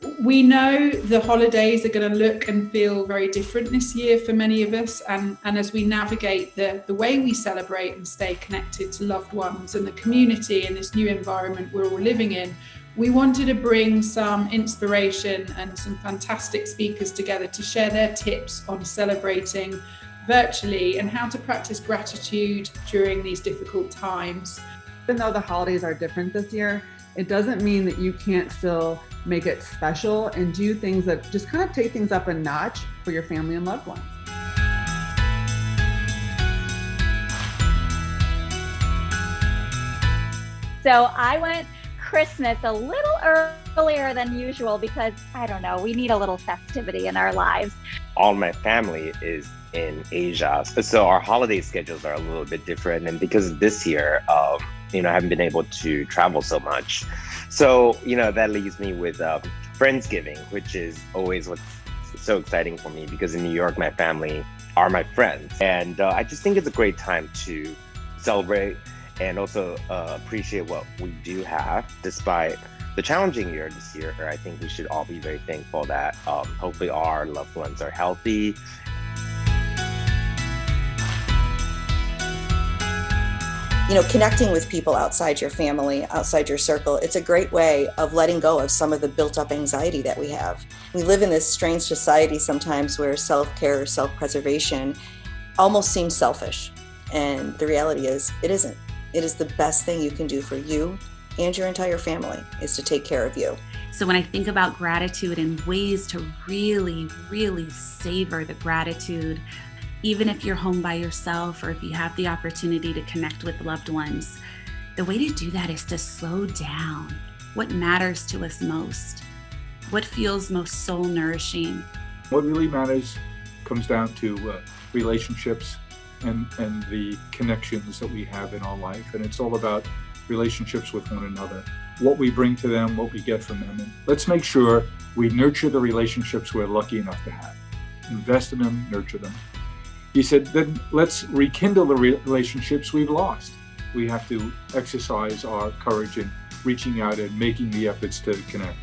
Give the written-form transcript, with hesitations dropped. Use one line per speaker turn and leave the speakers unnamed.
We know the holidays are going to look and feel very different this year for many of us. And as we navigate the way we celebrate and stay connected to loved ones and the community in this new environment we're all living in, we wanted to bring some inspiration and some fantastic speakers together to share their tips on celebrating virtually and how to practice gratitude during these difficult times.
Even though the holidays are different this year, it doesn't mean that you can't still make it special and do things that just kind of take things up a notch for your family and loved ones.
So I went Christmas a little earlier than usual because, I don't know, we need a little festivity in our lives.
All my family is in Asia, so our holiday schedules are a little bit different. And because this year, I haven't been able to travel so much. So, that leaves me with Friendsgiving, which is always what's so exciting for me because in New York, my family are my friends. And I just think it's a great time to celebrate and also appreciate what we do have. Despite the challenging year this year, I think we should all be very thankful that hopefully our loved ones are healthy.
Connecting with people outside your family, outside your circle, it's a great way of letting go of some of the built up anxiety that we have. We live in this strange society sometimes where self-care or self-preservation almost seems selfish. And the reality is, it isn't. It is the best thing you can do for you and your entire family is to take care of you.
So when I think about gratitude and ways to really, really savor the gratitude, even if you're home by yourself or if you have the opportunity to connect with loved ones, the way to do that is to slow down. What matters to us most? What feels most soul nourishing?
What really matters comes down to relationships and the connections that we have in our life. And it's all about relationships with one another, what we bring to them, what we get from them. And let's make sure we nurture the relationships we're lucky enough to have. Invest in them, nurture them. He said, then let's rekindle the relationships we've lost. We have to exercise our courage in reaching out and making the efforts to connect.